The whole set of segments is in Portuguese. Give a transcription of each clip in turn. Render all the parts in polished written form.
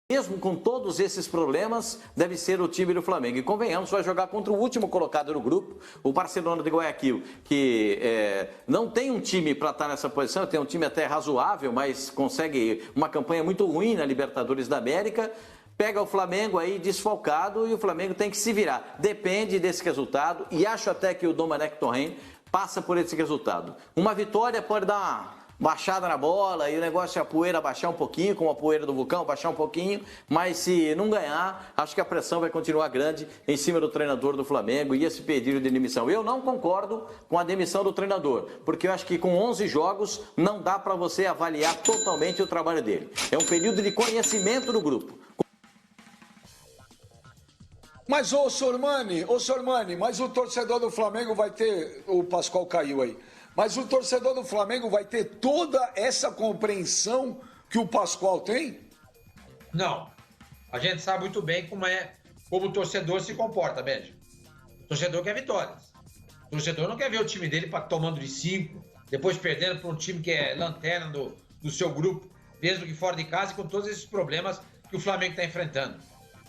mesmo com todos esses problemas, deve ser o time do Flamengo. E convenhamos, vai jogar contra o último colocado do grupo, o Barcelona de Guayaquil, que não tem um time para estar nessa posição, tem um time até razoável, mas consegue uma campanha muito ruim na Libertadores da América. Pega o Flamengo aí desfalcado e o Flamengo tem que se virar. Depende desse resultado e acho até que o Domenech Torrent passa por esse resultado. Uma vitória pode dar uma baixada na bola e o negócio é a poeira baixar um pouquinho, como a poeira do vulcão, baixar um pouquinho, mas se não ganhar, acho que a pressão vai continuar grande em cima do treinador do Flamengo e esse pedido de demissão. Eu não concordo com a demissão do treinador, porque eu acho que com 11 jogos não dá para você avaliar totalmente o trabalho dele. É um período de conhecimento do grupo. Mas, ô Sormani, mas o torcedor do Flamengo vai ter... O Pascoal caiu aí. Mas o torcedor do Flamengo vai ter toda essa compreensão que o Pascoal tem? Não. A gente sabe muito bem como o torcedor se comporta, Benja. O torcedor quer vitórias. O torcedor não quer ver o time dele tomando de 5, depois perdendo para um time que é lanterna do seu grupo, mesmo que fora de casa, e com todos esses problemas que o Flamengo está enfrentando.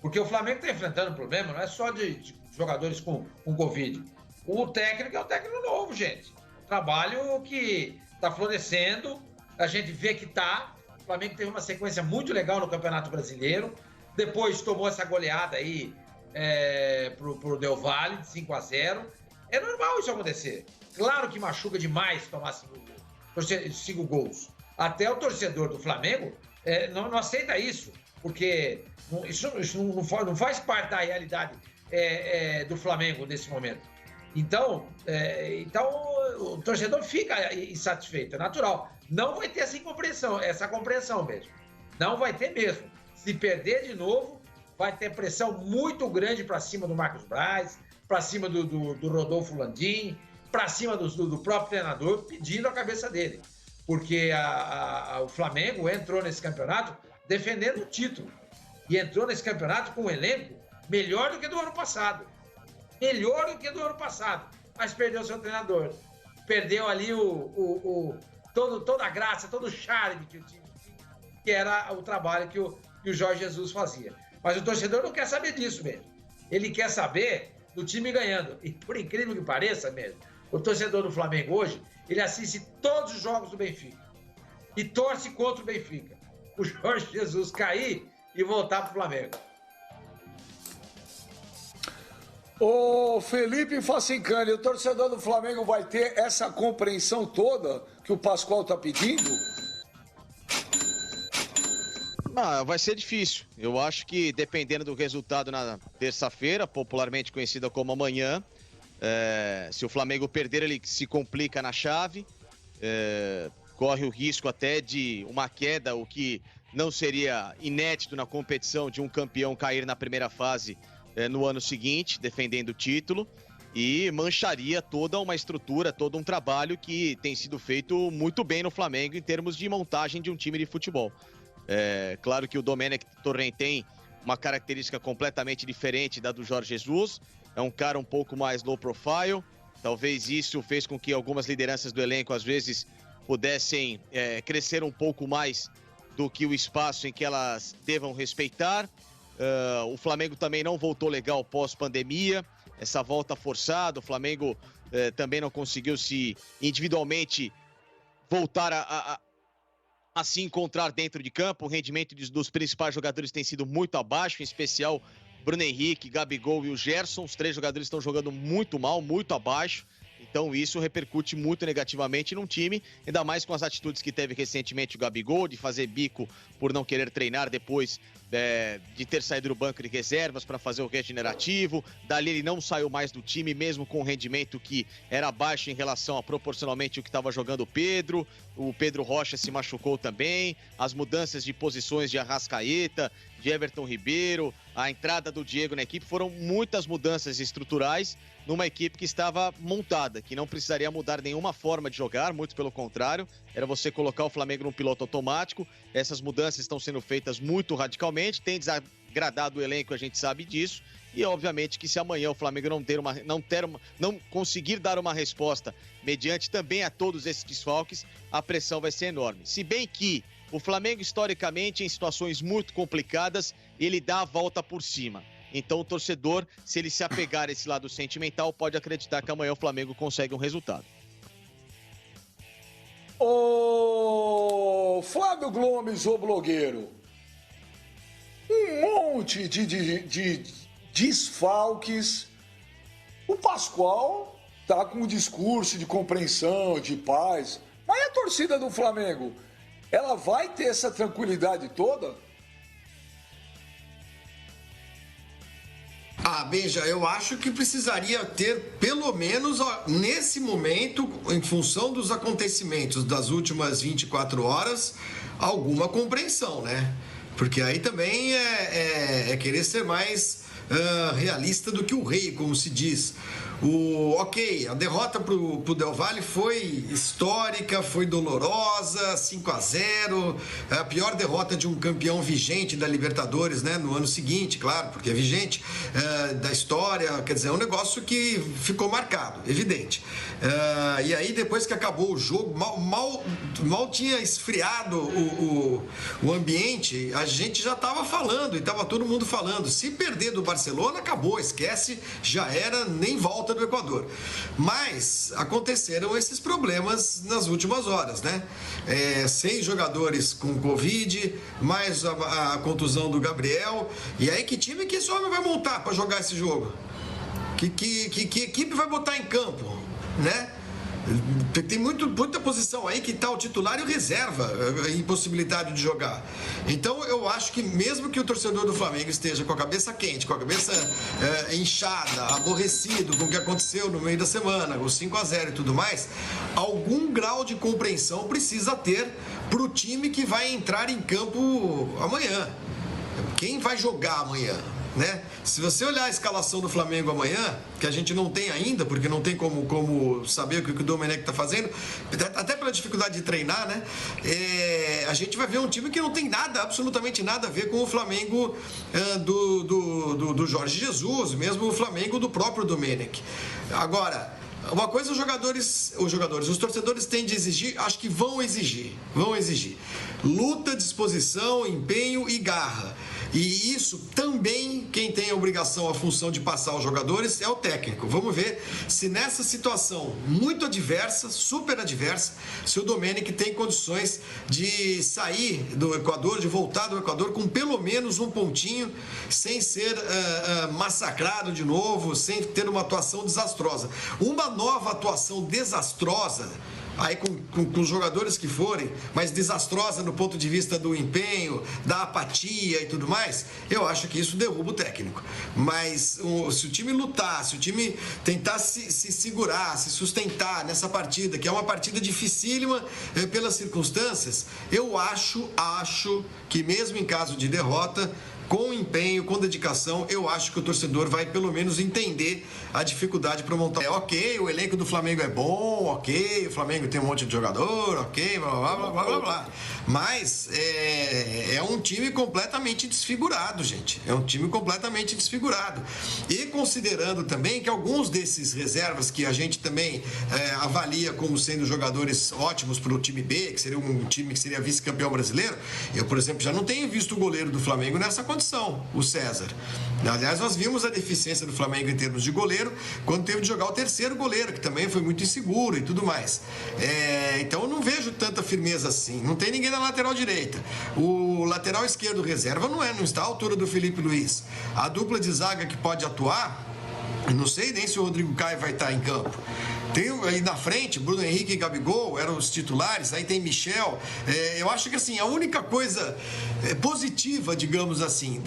Porque o Flamengo está enfrentando um problema, não é só de jogadores com Covid. O técnico é um técnico novo, gente. Trabalho que está florescendo, a gente vê que está. O Flamengo teve uma sequência muito legal no Campeonato Brasileiro, depois tomou essa goleada aí pro Del Valle, de 5-0. É normal isso acontecer. Claro que machuca demais tomar 5 gols. Até o torcedor do Flamengo não aceita isso, porque isso não faz parte da realidade do Flamengo nesse momento. Então, o torcedor fica insatisfeito, é natural. Não vai ter essa compreensão mesmo. Não vai ter mesmo. Se perder de novo, vai ter pressão muito grande para cima do Marcos Braz, para cima do Rodolfo Landim, para cima do próprio treinador, pedindo a cabeça dele. Porque o Flamengo entrou nesse campeonato defendendo o título. E entrou nesse campeonato com um elenco melhor do que do ano passado. Melhor do que do ano passado, mas perdeu seu treinador. Perdeu ali toda a graça, todo o charme que o time tinha, que era o trabalho que o Jorge Jesus fazia. Mas o torcedor não quer saber disso mesmo. Ele quer saber do time ganhando. E por incrível que pareça mesmo, o torcedor do Flamengo hoje, ele assiste todos os jogos do Benfica e torce contra o Benfica. O Jorge Jesus cair e voltar para o Flamengo. Ô Felipe Facincani, o torcedor do Flamengo vai ter essa compreensão toda que o Pascoal está pedindo? Vai ser difícil. Eu acho que dependendo do resultado na terça-feira, popularmente conhecida como amanhã, se o Flamengo perder, ele se complica na chave, corre o risco até de uma queda, o que não seria inédito na competição de um campeão cair na primeira fase no ano seguinte, defendendo o título, e mancharia toda uma estrutura, todo um trabalho que tem sido feito muito bem no Flamengo em termos de montagem de um time de futebol. Claro que o Domenech Torrent tem uma característica completamente diferente da do Jorge Jesus, é um cara um pouco mais low profile, talvez isso fez com que algumas lideranças do elenco às vezes pudessem crescer um pouco mais do que o espaço em que elas devam respeitar. O Flamengo também não voltou legal pós-pandemia, essa volta forçada, o Flamengo também não conseguiu se individualmente voltar a se encontrar dentro de campo. O rendimento dos principais jogadores tem sido muito abaixo, em especial Bruno Henrique, Gabigol e o Gerson. Os 3 jogadores estão jogando muito mal, muito abaixo. Então isso repercute muito negativamente num time, ainda mais com as atitudes que teve recentemente o Gabigol, de fazer bico por não querer treinar depois de ter saído do banco de reservas para fazer o regenerativo. Dali ele não saiu mais do time, mesmo com o rendimento que era baixo em relação a proporcionalmente o que estava jogando o Pedro. O Pedro Rocha se machucou também. As mudanças de posições de Arrascaeta, de Everton Ribeiro, a entrada do Diego na equipe, foram muitas mudanças estruturais numa equipe que estava montada, que não precisaria mudar nenhuma forma de jogar, muito pelo contrário, era você colocar o Flamengo num piloto automático. Essas mudanças estão sendo feitas muito radicalmente, tem desagradado o elenco, a gente sabe disso, e obviamente que se amanhã o Flamengo não conseguir dar uma resposta mediante também a todos esses desfalques, a pressão vai ser enorme. Se bem que O Flamengo, historicamente, em situações muito complicadas, ele dá a volta por cima. Então o torcedor, se ele se apegar a esse lado sentimental, pode acreditar que amanhã o Flamengo consegue um resultado. Ô, Flávio Gomes, o blogueiro. Um monte de desfalques. O Pascoal tá com um discurso de compreensão, de paz. Mas a torcida do Flamengo, ela vai ter essa tranquilidade toda? Benja, eu acho que precisaria ter, pelo menos nesse momento, em função dos acontecimentos das últimas 24 horas, alguma compreensão, né? Porque aí também é querer ser mais realista do que o rei, como se diz. A derrota pro Del Valle foi histórica, foi dolorosa, 5-0, a pior derrota de um campeão vigente da Libertadores, né, no ano seguinte, claro, porque é vigente, da história, quer dizer, é um negócio que ficou marcado, evidente. E aí, depois que acabou o jogo, mal tinha esfriado o ambiente, a gente já estava falando, e estava todo mundo falando, se perder do Barcelona, acabou, esquece, já era, nem volta do Equador. Mas aconteceram esses problemas nas últimas horas, né? 6 jogadores com Covid, mais a contusão do Gabriel. E aí, que time que esse homem vai montar para jogar esse jogo? Que equipe vai botar em campo, né? Tem muita posição aí que tá o titular e o reserva, impossibilidade de jogar. Então eu acho que mesmo que o torcedor do Flamengo esteja com a cabeça quente, com a cabeça inchada, aborrecido com o que aconteceu no meio da semana, o 5-0 e tudo mais, algum grau de compreensão precisa ter pro time que vai entrar em campo amanhã. Quem vai jogar amanhã? Né? Se você olhar a escalação do Flamengo amanhã, que a gente não tem ainda, porque não tem como saber o que o Domenech está fazendo, até pela dificuldade de treinar, né? A gente vai ver um time que não tem nada, absolutamente nada a ver com o Flamengo do Jorge Jesus, mesmo o Flamengo do próprio Domenech. Agora, uma coisa os torcedores têm de exigir, acho que vão exigir. Luta, disposição, empenho e garra. E isso também, quem tem a obrigação, a função de passar aos jogadores é o técnico. Vamos ver se nessa situação muito adversa, super adversa, se o Domenech tem condições de sair do Equador, de voltar do Equador com pelo menos um pontinho, sem ser massacrado de novo, sem ter uma atuação desastrosa. Uma nova atuação desastrosa, aí com os jogadores que forem, mas desastrosa no ponto de vista do empenho, da apatia e tudo mais, eu acho que isso derruba o técnico. Mas se o time lutar, se o time tentar se segurar, se sustentar nessa partida, que é uma partida dificílima pelas circunstâncias, eu acho que mesmo em caso de derrota, com empenho, com dedicação, eu acho que o torcedor vai pelo menos entender a dificuldade para montar. Ok, o elenco do Flamengo é bom, ok, o Flamengo tem um monte de jogador, ok, blá, blá, blá, blá, blá. Mas é um time completamente desfigurado, gente. É um time completamente desfigurado. E considerando também que alguns desses reservas que a gente também avalia como sendo jogadores ótimos para o time B, que seria um time que seria vice-campeão brasileiro, eu, por exemplo, já não tenho visto o goleiro do Flamengo nessa condição, o César. Aliás, nós vimos a deficiência do Flamengo em termos de goleiro quando teve de jogar o terceiro goleiro, que também foi muito inseguro e tudo mais. Então eu não vejo tanta firmeza assim. Não tem ninguém na lateral direita. O lateral esquerdo reserva não está à altura do Felipe Luiz. A dupla de zaga que pode atuar, não sei nem se o Rodrigo Caio vai estar em campo. Tem aí na frente, Bruno Henrique e Gabigol eram os titulares, aí tem Michel. Eu acho que assim, a única coisa positiva, digamos assim,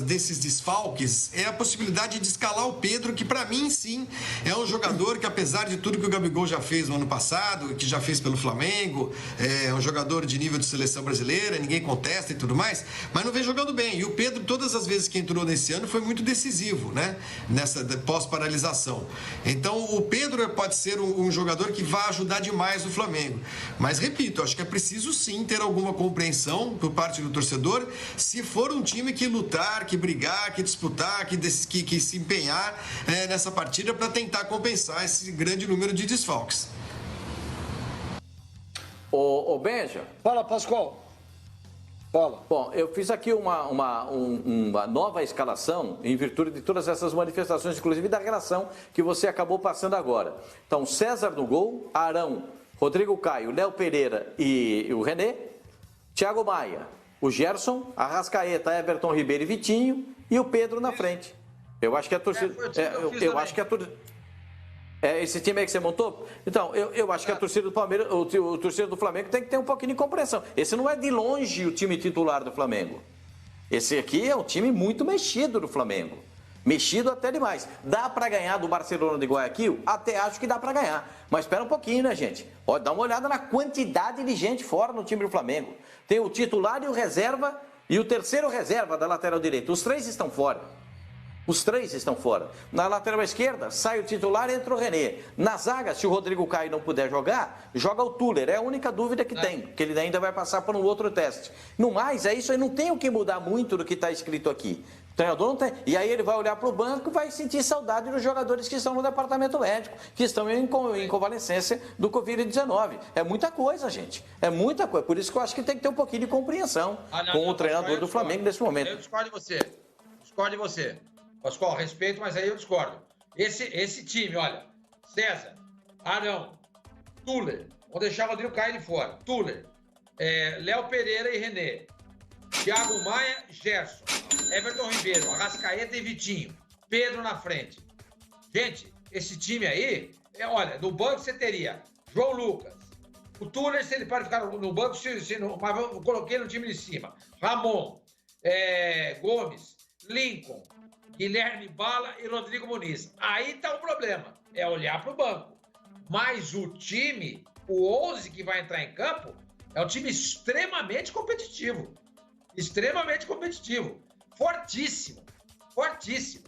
desses desfalques é a possibilidade de escalar o Pedro, que para mim sim é um jogador que, apesar de tudo que o Gabigol já fez no ano passado, que já fez pelo Flamengo, é um jogador de nível de seleção brasileira, ninguém contesta e tudo mais, mas não vem jogando bem. E o Pedro, todas as vezes que entrou nesse ano, foi muito decisivo, né? Nessa pós-paralisação. Então o Pedro pode ser um jogador que vai ajudar demais o Flamengo. Mas, repito, acho que é preciso sim ter alguma compreensão por parte do torcedor, se for um time que lutar, que brigar, que disputar, que se empenhar nessa partida para tentar compensar esse grande número de desfalques. Ô Benja. Fala, Pascoal. Fala. Bom, eu fiz aqui uma nova escalação em virtude de todas essas manifestações, inclusive da relação que você acabou passando agora. Então, César no gol, Arão, Rodrigo Caio, Léo Pereira e o René, Thiago Maia, o Gerson, Arrascaeta, Everton Ribeiro e Vitinho e o Pedro na frente. Eu acho que a torcida... eu acho que a torcida... esse time aí que você montou? Então, eu acho que a torcida do Palmeiras, o torcedor do Flamengo tem que ter um pouquinho de compreensão. Esse não é de longe o time titular do Flamengo. Esse aqui é um time muito mexido do Flamengo. Mexido até demais. Dá para ganhar do Barcelona de Guayaquil? Até acho que dá para ganhar. Mas espera um pouquinho, né, gente? Ó, dá uma olhada na quantidade de gente fora no time do Flamengo. Tem o titular e o reserva e o terceiro reserva da lateral direita. Os três estão fora. Os três estão fora. Na lateral esquerda, sai o titular e entra o René. Na zaga, se o Rodrigo Caio não puder jogar, joga o Tuller. É a única dúvida que tem, que ele ainda vai passar por um outro teste. No mais, é isso aí, não tem o que mudar muito do que está escrito aqui. O treinador não tem. E aí ele vai olhar para o banco e vai sentir saudade dos jogadores que estão no departamento médico, que estão em convalescência do Covid-19. É muita coisa, gente. É muita coisa. Por isso que eu acho que tem que ter um pouquinho de compreensão com o treinador do Flamengo nesse momento. Eu discordo de você. Discordo de você. Pascoal, respeito, mas aí eu discordo. Esse time, olha, César, Arão, Tuller, vou deixar o Rodrigo Caio de fora, Tuller, Léo Pereira e René, Thiago Maia, Gerson, Everton Ribeiro, Arrascaeta e Vitinho, Pedro na frente. Gente, esse time aí, olha, no banco você teria João Lucas, o Tuller, se ele pode ficar no banco, mas eu coloquei no time de cima, Ramon, Gomes, Lincoln, Guilherme Bala e Rodrigo Muniz. Aí está o problema, é olhar para o banco. Mas o time, o 11 que vai entrar em campo, é um time extremamente competitivo. Extremamente competitivo. Fortíssimo. Fortíssimo.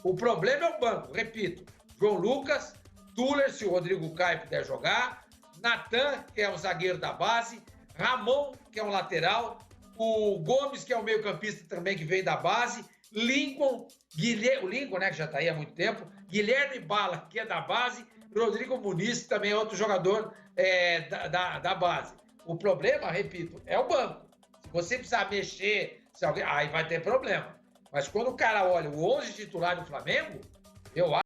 O problema é o banco, repito. João Lucas, Tuller, se o Rodrigo Caio puder jogar, Natan, que é o zagueiro da base, Ramon, que é um lateral, o Gomes, que é o meio-campista também que veio da base, Lincoln, o Lincoln, né, que já está aí há muito tempo, Guilherme Bala, que é da base, Rodrigo Muniz, que também é outro jogador da base. O problema, repito, é o banco. Se você precisar mexer, aí vai ter problema. Mas quando o cara olha o 11 titular do Flamengo, eu acho